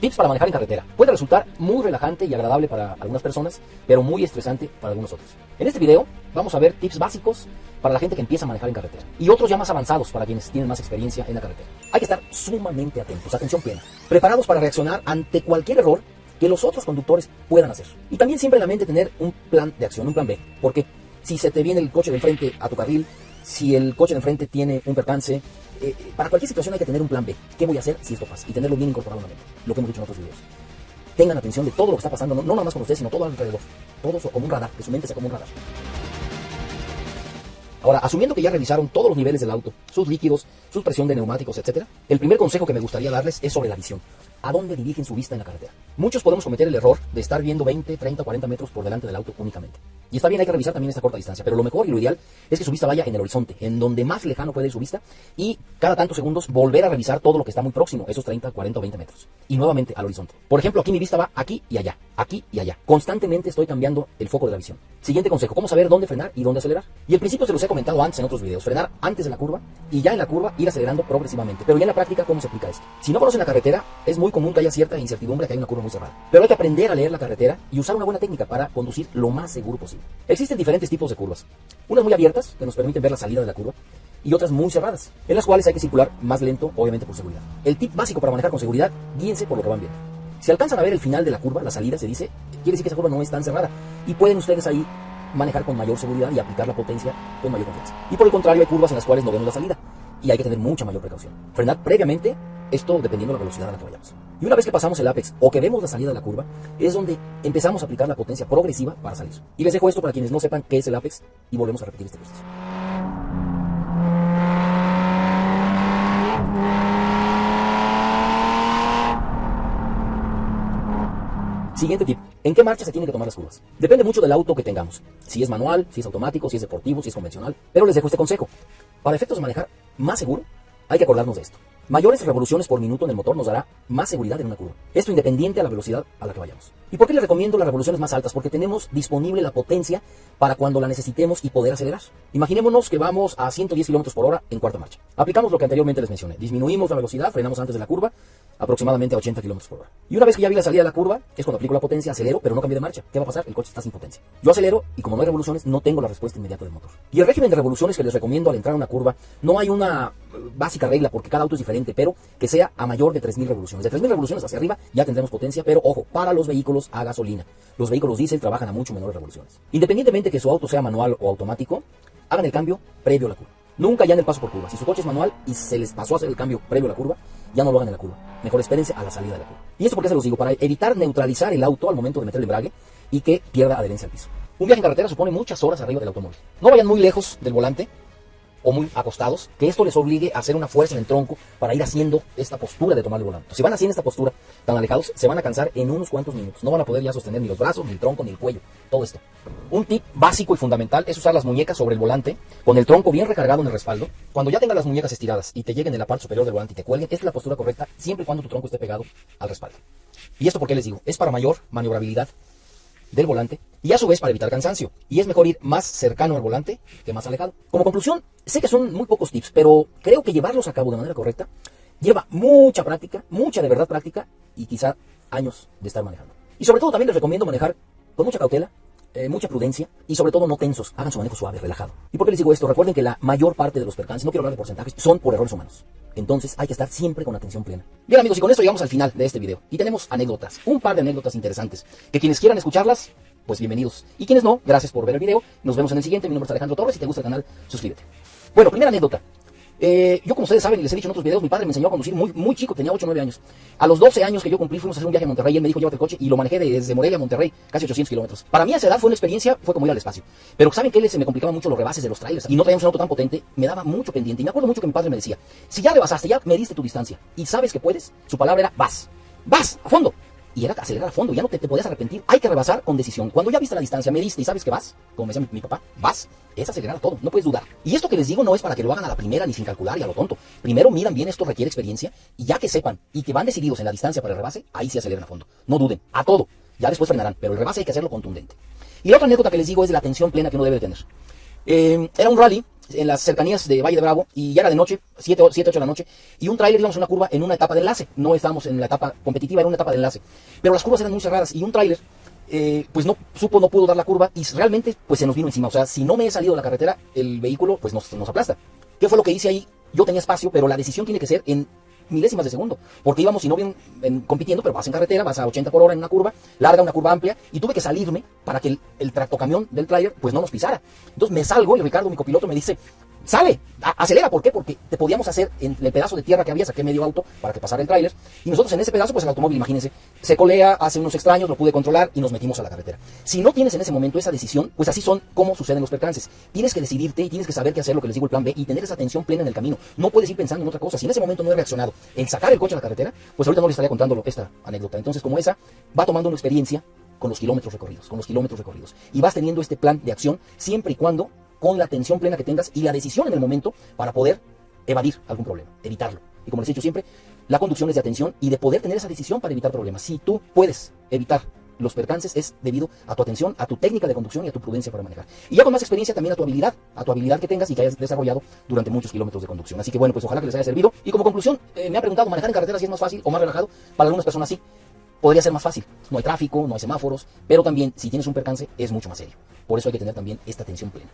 Tips para manejar en carretera. Puede resultar muy relajante y agradable para algunas personas, pero muy estresante para algunos otros. En este video vamos a ver tips básicos para la gente que empieza a manejar en carretera y otros ya más avanzados para quienes tienen más experiencia en la carretera. Hay que estar sumamente atentos, atención plena, preparados para reaccionar ante cualquier error que los otros conductores puedan hacer. Y también siempre en la mente tener un plan de acción, un plan B, porque si se te viene el coche de enfrente a tu carril, si el coche de enfrente tiene un percance, para cualquier situación hay que tener un plan B. ¿Qué voy a hacer si esto pasa? Y tenerlo bien incorporado en la mente, lo que hemos dicho en otros videos. Tengan atención de todo lo que está pasando, no nada más con ustedes, sino todo alrededor. Todo como un radar, que su mente sea como un radar. Ahora, asumiendo que ya revisaron todos los niveles del auto, sus líquidos, su presión de neumáticos, etc., el primer consejo que me gustaría darles es sobre la visión. ¿A dónde dirigen su vista en la carretera? Muchos podemos cometer el error de estar viendo 20, 30, 40 metros por delante del auto únicamente. Y está bien, hay que revisar también esta corta distancia, pero lo mejor y lo ideal es que su vista vaya en el horizonte, en donde más lejano puede ir su vista, y cada tantos segundos volver a revisar todo lo que está muy próximo, esos 30, 40 o 20 metros. Y nuevamente al horizonte. Por ejemplo, aquí mi vista va aquí y allá, aquí y allá. Constantemente estoy cambiando el foco de la visión. Siguiente consejo, ¿cómo saber dónde frenar y dónde acelerar? Y el principio se los he comentado antes en otros videos. Frenar antes de la curva y ya en la curva ir acelerando progresivamente. Pero ya en la práctica, ¿cómo se aplica esto? Si no conocen la carretera, es muy común que haya cierta incertidumbre, que hay una curva muy cerrada. Pero hay que aprender a leer la carretera y usar una buena técnica para conducir lo más seguro posible. Existen diferentes tipos de curvas. Unas muy abiertas, que nos permiten ver la salida de la curva, y otras muy cerradas, en las cuales hay que circular más lento, obviamente por seguridad. El tip básico para manejar con seguridad, guíense por lo que van viendo. Si alcanzan a ver el final de la curva, la salida se dice, quiere decir que esa curva no es tan cerrada, y pueden ustedes ahí manejar con mayor seguridad y aplicar la potencia con mayor confianza. Y por el contrario, hay curvas en las cuales no vemos la salida, y hay que tener mucha mayor precaución. Frenar previamente, esto dependiendo de la velocidad a la que vayamos. Y una vez que pasamos el apex o que vemos la salida de la curva, es donde empezamos a aplicar la potencia progresiva para salir. Y les dejo esto para quienes no sepan qué es el apex, y volvemos a repetir este ejercicio. Siguiente tip. ¿En qué marcha se tienen que tomar las curvas? Depende mucho del auto que tengamos. Si es manual, si es automático, si es deportivo, si es convencional. Pero les dejo este consejo. Para efectos de manejar más seguro, hay que acordarnos de esto. Mayores revoluciones por minuto en el motor nos dará más seguridad en una curva. Esto independiente a la velocidad a la que vayamos. ¿Y por qué les recomiendo las revoluciones más altas? Porque tenemos disponible la potencia para cuando la necesitemos y poder acelerar. Imaginémonos que vamos a 110 km por hora en cuarta marcha. Aplicamos lo que anteriormente les mencioné. Disminuimos la velocidad, frenamos antes de la curva, aproximadamente a 80 km por hora. Y una vez que ya vi la salida de la curva, es cuando aplico la potencia, acelero, pero no cambio de marcha. ¿Qué va a pasar? El coche está sin potencia. Yo acelero y como no hay revoluciones, no tengo la respuesta inmediata del motor. Y el régimen de revoluciones que les recomiendo al entrar a una curva, no hay una básica regla porque cada auto es diferente, pero que sea a mayor de 3000 revoluciones. De 3000 revoluciones hacia arriba ya tendremos potencia, pero ojo, para los vehículos a gasolina. Los vehículos diésel trabajan a mucho menores revoluciones. Independientemente que su auto sea manual o automático, hagan el cambio previo a la curva. Nunca ya en el paso por curva. Si su coche es manual y se les pasó a hacer el cambio previo a la curva, ya no lo hagan en la curva. Mejor espérense a la salida de la curva. ¿Y esto por qué se los digo? Para evitar neutralizar el auto al momento de meter el embrague y que pierda adherencia al piso. Un viaje en carretera supone muchas horas arriba del automóvil. No vayan muy lejos del volante o muy acostados, que esto les obligue a hacer una fuerza en el tronco para ir haciendo esta postura de tomar el volante. Si van así en esta postura, tan alejados, se van a cansar en unos cuantos minutos. No van a poder ya sostener ni los brazos, ni el tronco, ni el cuello, todo esto. Un tip básico y fundamental es usar las muñecas sobre el volante, con el tronco bien recargado en el respaldo. Cuando ya tengas las muñecas estiradas y te lleguen en la parte superior del volante y te cuelguen, esta es la postura correcta, siempre y cuando tu tronco esté pegado al respaldo. ¿Y esto por qué les digo? Es para mayor maniobrabilidad del volante y a su vez para evitar cansancio, y es mejor ir más cercano al volante que más alejado. Como conclusión, sé que son muy pocos tips, pero creo que llevarlos a cabo de manera correcta lleva mucha práctica, mucha de verdad práctica, y quizá años de estar manejando. Y sobre todo también les recomiendo manejar con mucha cautela, mucha prudencia y sobre todo no tensos. Hagan su manejo suave, relajado. ¿Y por qué les digo esto? Recuerden que la mayor parte de los percances, no quiero hablar de porcentajes, son por errores humanos. Entonces hay que estar siempre con atención plena. Bien amigos, y con esto llegamos al final de este video. Y tenemos anécdotas, un par de anécdotas interesantes, que quienes quieran escucharlas, pues bienvenidos. Y quienes no, gracias por ver el video. Nos vemos en el siguiente. Mi nombre es Alejandro Torres. Si te gusta el canal, suscríbete. Bueno, primera anécdota. Yo, como ustedes saben y les he dicho en otros videos, mi padre me enseñó a conducir muy chico, tenía 8 o 9 años. A los 12 años que yo cumplí, fuimos a hacer un viaje a Monterrey, él me dijo, llévate el coche, y lo manejé desde Morelia a Monterrey, casi 800 kilómetros. Para mí a esa edad fue una experiencia, fue como ir al espacio. Pero saben que se me complicaban mucho los rebases de los trailers, y no traíamos un auto tan potente, me daba mucho pendiente. Y me acuerdo mucho que mi padre me decía, si ya rebasaste, ya mediste tu distancia, y sabes que puedes, su palabra era, vas, a fondo. Y era acelerar a fondo, ya no te podías arrepentir. Hay que rebasar con decisión. Cuando ya viste la distancia, mediste y sabes que vas, como me decía mi papá, vas, es acelerar a todo, no puedes dudar. Y esto que les digo no es para que lo hagan a la primera ni sin calcular y a lo tonto. Primero miran bien, esto requiere experiencia, y ya que sepan y que van decididos en la distancia para el rebase, ahí sí aceleren a fondo. No duden, a todo. Ya después frenarán, pero el rebase hay que hacerlo contundente. Y la otra anécdota que les digo es de la atención plena que uno debe de tener. Era un rally en las cercanías de Valle de Bravo y ya era de noche, 7, 8 de la noche, y un tráiler íbamos en una curva en una etapa de enlace. No estábamos en la etapa competitiva, era una etapa de enlace. Pero las curvas eran muy cerradas y un tráiler pues no pudo dar la curva y realmente pues se nos vino encima. O sea, si no me he salido de la carretera, el vehículo pues nos aplasta. ¿Qué fue lo que hice ahí? Yo tenía espacio, pero la decisión tiene que ser en milésimas de segundo, porque íbamos, si no bien compitiendo, pero vas en carretera, vas a 80 por hora en una curva larga, una curva amplia, y tuve que salirme para que el tractocamión del tráiler pues no nos pisara. Entonces me salgo y Ricardo, mi copiloto, me dice, sale, acelera. ¿Por qué? Porque te podíamos hacer en el pedazo de tierra que había, saqué medio auto para que pasara el tráiler, y nosotros en ese pedazo, pues el automóvil, imagínense, se colea, hace unos extraños, lo pude controlar y nos metimos a la carretera. Si no tienes en ese momento esa decisión, pues así son como suceden los percances. Tienes que decidirte y tienes que saber qué hacer, lo que les digo, el plan B, y tener esa atención plena en el camino. No puedes ir pensando en otra cosa. Si en ese momento no he reaccionado en sacar el coche a la carretera, pues ahorita no les estaría contando esta anécdota. Entonces, como esa, va tomando una experiencia con los kilómetros recorridos, y vas teniendo este plan de acción siempre y cuando con la atención plena que tengas y la decisión en el momento para poder evadir algún problema, evitarlo. Y como les he dicho siempre, la conducción es de atención y de poder tener esa decisión para evitar problemas. Si tú puedes evitar los percances, es debido a tu atención, a tu técnica de conducción y a tu prudencia para manejar. Y ya con más experiencia también a tu habilidad que tengas y que hayas desarrollado durante muchos kilómetros de conducción. Así que bueno, pues ojalá que les haya servido. Y como conclusión, me han preguntado, ¿manejar en carretera si es más fácil o más relajado? Para algunas personas sí. Podría ser más fácil, no hay tráfico, no hay semáforos, pero también si tienes un percance es mucho más serio. Por eso hay que tener también esta atención plena.